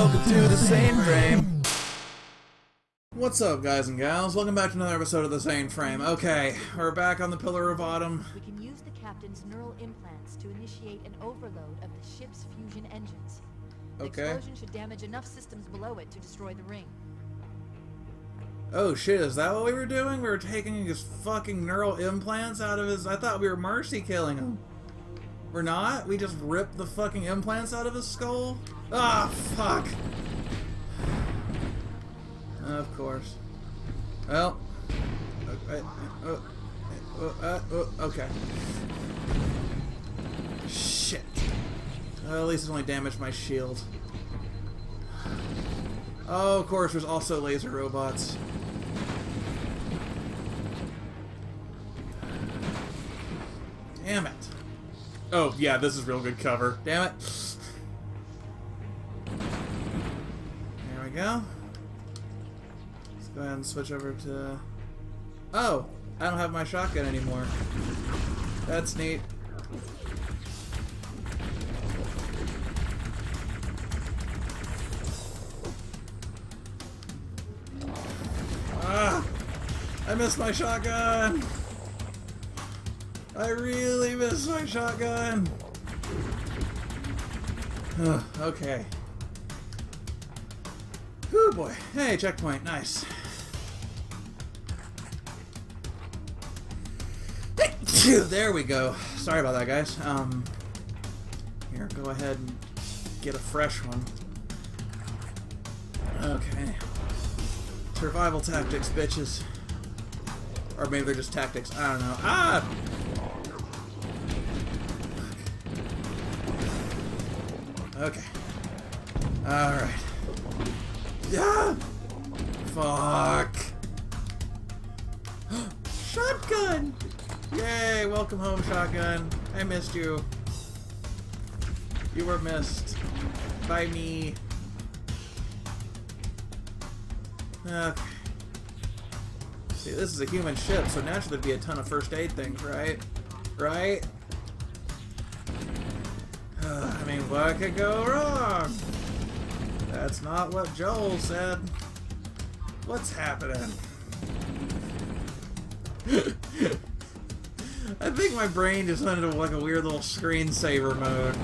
welcome to the ZaineFrame. What's up, guys and gals? Welcome back to another episode of the ZaineFrame. Okay, we're back on the Pillar of Autumn. We can use the captain's neural implants to initiate an overload of the ship's fusion engines. The explosion should damage enough systems below it to destroy the ring. Oh shit, is that what we were doing? We were taking his fucking neural implants out of his... I thought we were mercy killing him. We're not? We just ripped the fucking implants out of his skull? Ah, fuck. Of course. Well. Okay. Shit. Well, at least it only damaged my shield. Oh, of course, there's also laser robots. Damn it. Oh, yeah, this is real good cover. Damn it. There we go. Let's go ahead and switch over to... Oh! I don't have my shotgun anymore. That's neat. Ah! I missed my shotgun! I really missed my shotgun! Okay. Whew, boy. Hey, checkpoint. Nice. There we go. Sorry about that, guys. Here, go ahead and get a fresh one. Okay. Survival tactics, bitches. Or maybe they're just tactics. I don't know. Ah! Okay. Alright. Yeah! Fuck! Shotgun! Yay! Welcome home, shotgun. I missed you. You were missed. By me. Okay. See, this is a human ship, so naturally there'd be a ton of first aid things, right? Right? I mean, what could go wrong? That's not what Joel said. What's happening? I think my brain just went into like a weird little screensaver mode.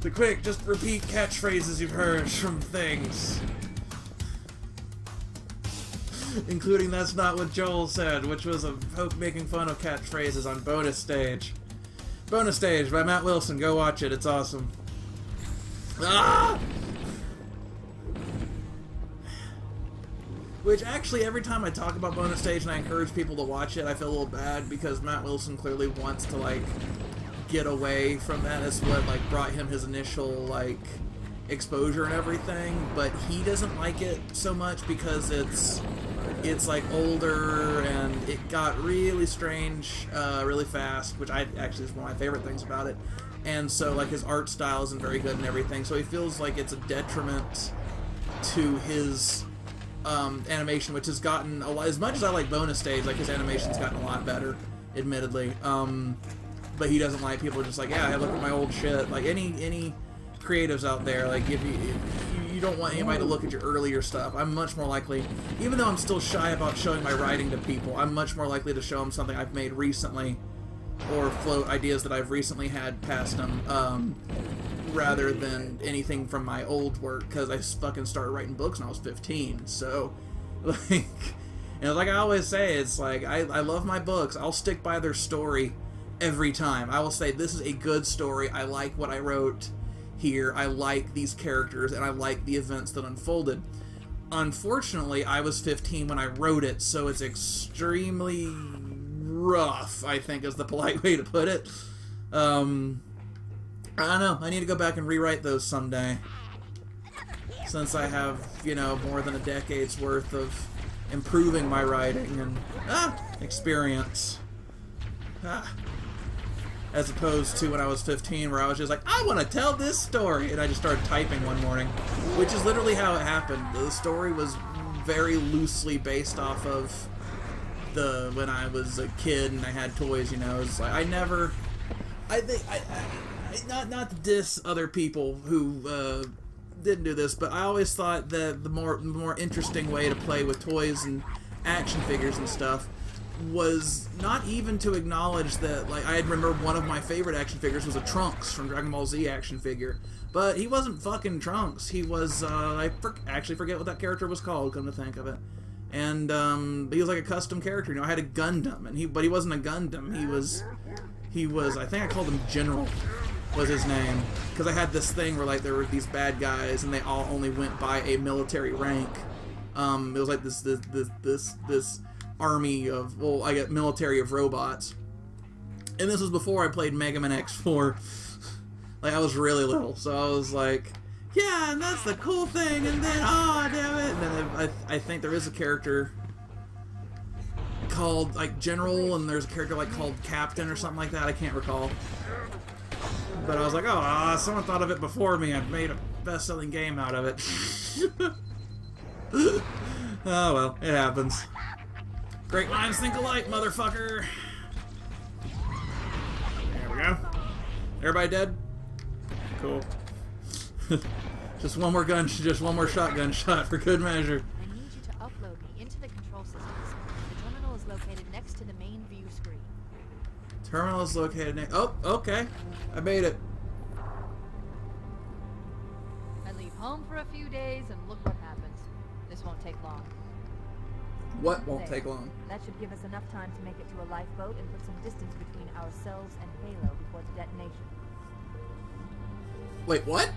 The quick, just repeat catchphrases you've heard from things. Including that's not what Joel said, which was a poke making fun of catchphrases on Bonus Stage. Bonus Stage by Matt Wilson, go watch it, it's awesome. Ah! Which actually, every time I talk about Bonus Stage and I encourage people to watch it, I feel a little bad because Matt Wilson clearly wants to, like, get away from that. That's what, like, brought him his initial, like, exposure and everything, but he doesn't like it so much because it's like older and it got really strange really fast, which I actually is one of my favorite things about it. And so like his art style isn't very good and everything, so he feels like it's a detriment to his animation, which has gotten a lot. As much as I like Bonus Stage, like his animation's gotten a lot better, admittedly. But he doesn't like people just like, yeah, I look at my old shit. Like any creatives out there, like if you don't want anybody to look at your earlier stuff, I'm much more likely, even though I'm still shy about showing my writing to people, I'm much more likely to show them something I've made recently or float ideas that I've recently had past them, rather than anything from my old work, because I fucking started writing books when I was 15, so, like, and like I always say, it's like, I love my books, I'll stick by their story every time. I will say, this is a good story, I like what I wrote here, I like these characters, and I like the events that unfolded. Unfortunately, I was 15 when I wrote it, so it's extremely rough, I think is the polite way to put it. I don't know, I need to go back and rewrite those someday, since I have, you know, more than a decade's worth of improving my writing and experience. As opposed to when I was 15, where I was just like, I want to tell this story, and I just started typing one morning, which is literally how it happened. The story was very loosely based off of when I was a kid and I had toys, you know. It's like I not to diss other people who didn't do this, but I always thought that the more interesting way to play with toys and action figures and stuff was not even to acknowledge that, like, I remember one of my favorite action figures was a Trunks from Dragon Ball Z action figure, but he wasn't fucking Trunks. He was, actually forget what that character was called, come to think of it. And, he was like a custom character, you know, I had a Gundam, but he wasn't a Gundam, he was, I think I called him General, was his name, because I had this thing where, like, there were these bad guys, and they all only went by a military rank. It was like this army of, well, I get military of robots. And this was before I played Mega Man X4. Like, I was really little, so I was like, yeah, and that's the cool thing, and then, oh, damn it, and then I think there is a character called, like, General, and there's a character, like, called Captain or something like that, I can't recall. But I was like, oh, someone thought of it before me, I've made a best-selling game out of it. Oh, well, it happens. Great minds think alike, motherfucker. There we go. Everybody dead? Cool. Just one more shotgun shot for good measure. I need you to upload me into the control systems. The terminal is located next to the main view screen. Terminal is located next. Oh, okay. I made it. I leave home for a few days and look what happens. This won't take long. What won't take long? That should give us enough time to make it to a lifeboat and put some distance between ourselves and Halo before the detonation. Wait, what?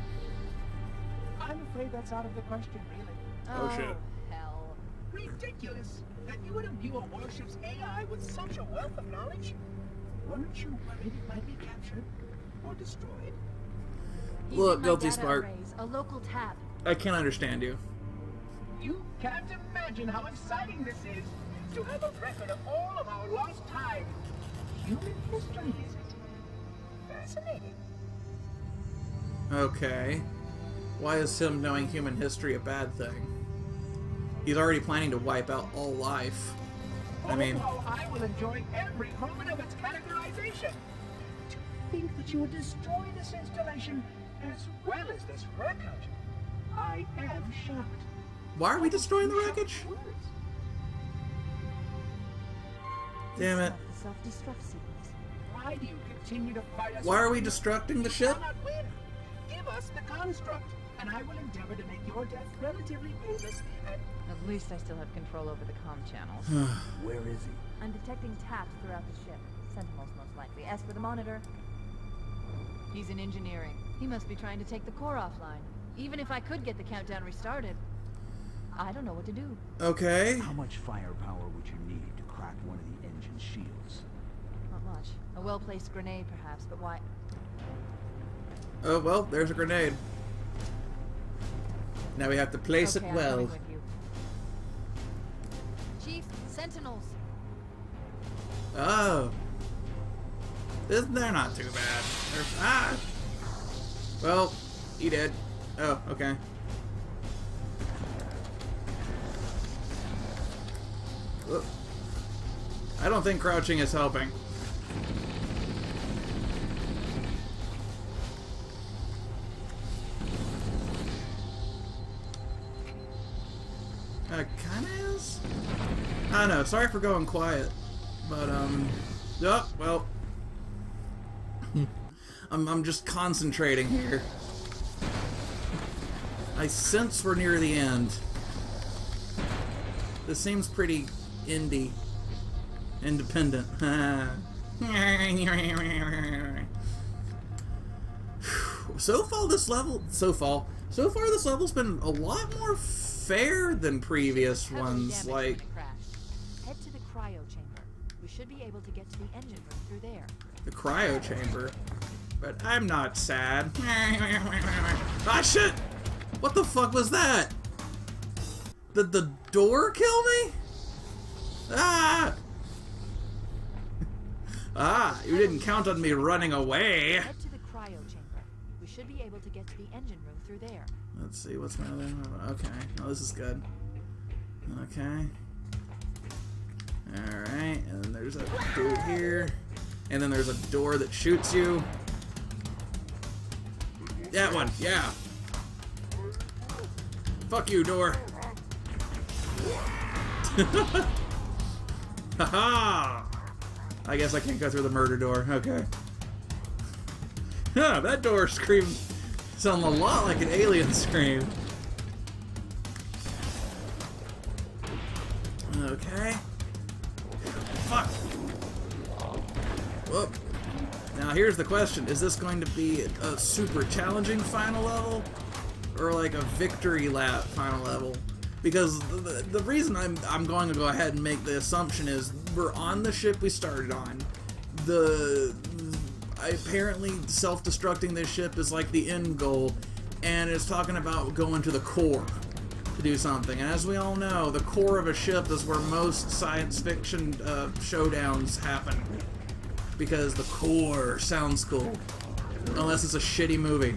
I'm afraid that's out of the question, really. Oh, shit. Hell. Ridiculous! That you would imbue a warship's AI with such a wealth of knowledge? Weren't you worried it might be captured or destroyed? Look, Using my Guilty data Spark. arrays, a local tap. I can't understand you. You can't imagine how exciting this is to have a record of all of our lost time. Human history, is it? Fascinating. Okay. Why is him knowing human history a bad thing? He's already planning to wipe out all life. I mean... Oh, I will enjoy every moment of its categorization. To think that you would destroy this installation as well as this wreckage. I am shocked. Why are we destroying the wreckage? Damn it. The self-destruct sequence. Why do you continue to fight us? Why are we destructing the ship? You cannot win. Give us the construct, and I will endeavor to make your death relatively painless and... At least I still have control over the comm channels. Where is he? I'm detecting taps throughout the ship. Sentinels, most likely. As for the monitor... He's in engineering. He must be trying to take the core offline. Even if I could get the countdown restarted, I don't know what to do. Okay. How much firepower would you need to crack one of the engine shields? Not much. A well-placed grenade, perhaps, but why... Oh, well, there's a grenade. Now we have to place Okay, it I'm well. coming with you. Chief, Sentinels. Oh. They're not too bad. Ah! Well, he did. Oh, okay. Whoop. I don't think crouching is helping. Kinda is? I don't know, sorry for going quiet. But, oh, well. I'm just concentrating here. I sense we're near the end. This seems pretty independent. So far this level's been a lot more fair than previous Heavily ones. damaged Like, in the crash. Head to the cryo chamber. We should be able to get to the engine room through there. the cryo chamber. But I'm not sad. Ah, shit! What the fuck was that? Did the door kill me? Ah! Ah, you didn't count on me running away. Head to the cryo chamber. We should be able to get to the engine room through there. Let's see, what's my other... Okay, oh, this is good. Okay. Alright, and then there's a dude here. And then there's a door that shoots you. That one, yeah. Fuck you, door. Haha! I guess I can't go through the murder door. Okay. Huh, that door screams. Sounds a lot like an alien scream. Okay. Fuck. Whoop. Now here's the question. Is this going to be a super challenging final level? Or like a victory lap final level? Because the reason I'm going to go ahead and make the assumption is we're on the ship we started on. Apparently self-destructing this ship is like the end goal, and it's talking about going to the core to do something. And as we all know, the core of a ship is where most science fiction showdowns happen. Because the core sounds cool. Unless it's a shitty movie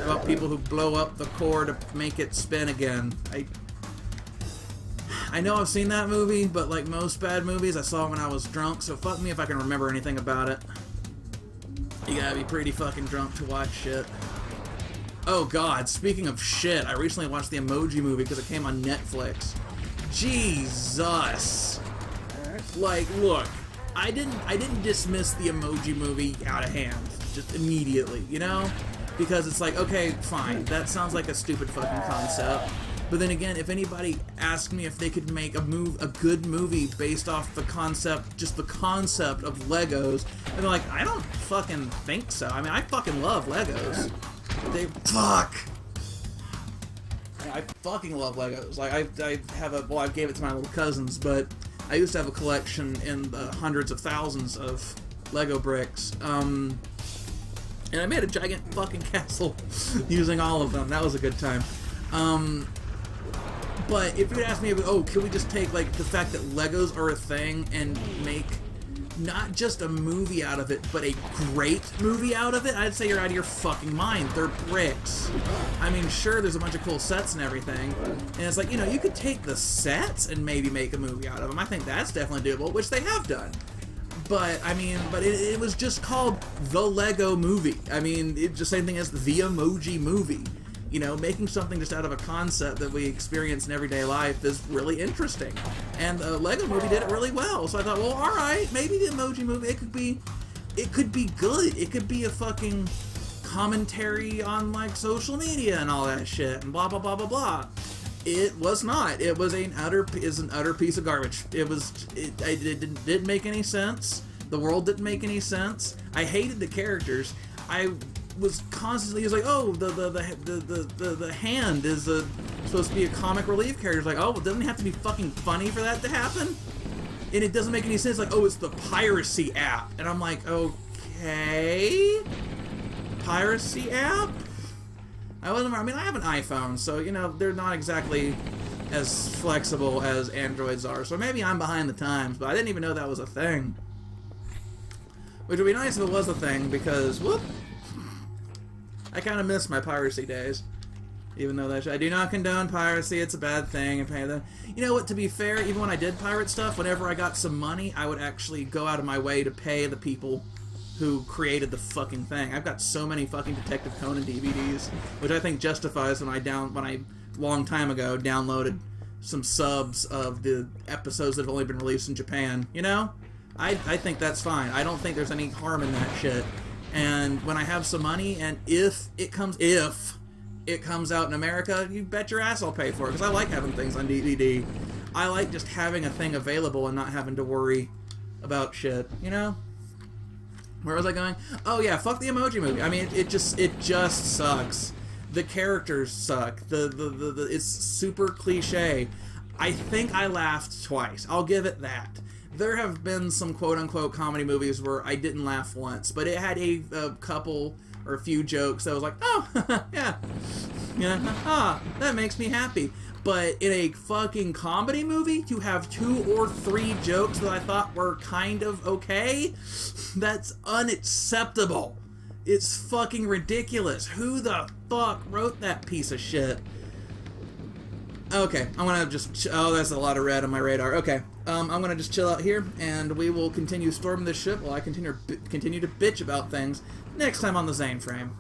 about people who blow up the core to make it spin again. I know I've seen that movie, but like most bad movies, I saw it when I was drunk, so fuck me if I can remember anything about it. You gotta be pretty fucking drunk to watch shit. Oh god, speaking of shit, I recently watched the Emoji Movie because it came on Netflix. Jesus! Like, look, I didn't dismiss the Emoji Movie out of hand, just immediately, you know? Because it's like, okay, fine, that sounds like a stupid fucking concept. But then again, if anybody asked me if they could make a good movie based off the concept, just the concept of Legos, I'd be like, I don't fucking think so. I mean, I fucking love Legos. Fuck! I fucking love Legos. Like, I have a, well, I gave it to my little cousins, but I used to have a collection in the hundreds of thousands of Lego bricks. And I made a giant fucking castle using all of them. That was a good time. But if you'd ask me, oh, can we just take, like, the fact that Legos are a thing and make not just a movie out of it, but a great movie out of it, I'd say you're out of your fucking mind. They're bricks. I mean, sure, there's a bunch of cool sets and everything, and it's like, you know, you could take the sets and maybe make a movie out of them. I think that's definitely doable, which they have done. But, I mean, it was just called The Lego Movie. I mean, it's the same thing as The Emoji Movie. You know, making something just out of a concept that we experience in everyday life is really interesting. And the Lego Movie did it really well. So I thought, well, alright, maybe the Emoji Movie, it could be good. It could be a fucking commentary on, like, social media and all that shit, and blah, blah, blah, blah, blah. It was not. It was an utter piece of garbage. It didn't make any sense. The world didn't make any sense. I hated the characters. I was constantly, like, oh, the hand is supposed to be a comic relief character. It's like, oh, well, doesn't it have to be fucking funny for that to happen? And it doesn't make any sense. Like, oh, it's the piracy app, and I'm like, okay, piracy app. I mean, I have an iPhone, so, you know, they're not exactly as flexible as Androids are, so maybe I'm behind the times, but I didn't even know that was a thing. Which would be nice if it was a thing, because, whoop, I kind of miss my piracy days. Even though I do not condone piracy, it's a bad thing. You know what, to be fair, even when I did pirate stuff, whenever I got some money, I would actually go out of my way to pay the people who created the fucking thing. I've got so many fucking Detective Conan DVDs, which I think justifies when I long time ago downloaded some subs of the episodes that have only been released in Japan. You know? I think that's fine. I don't think there's any harm in that shit. And when I have some money, and if it comes out in America, you bet your ass I'll pay for it, because I like having things on DVD. I like just having a thing available and not having to worry about shit, you know? Where was I going? Oh yeah, fuck the Emoji Movie. I mean, it just sucks. The characters suck. It's super cliche. I think I laughed twice. I'll give it that. There have been some quote-unquote comedy movies where I didn't laugh once, but it had a couple or a few jokes that was like, oh, yeah, that makes me happy. But in a fucking comedy movie, to have 2 or 3 jokes that I thought were kind of okay, that's unacceptable. It's fucking ridiculous. Who the fuck wrote that piece of shit? Okay, I'm gonna just... Oh, that's a lot of red on my radar. Okay, I'm gonna just chill out here, and we will continue storming this ship while I continue to bitch about things next time on the ZaineFrame.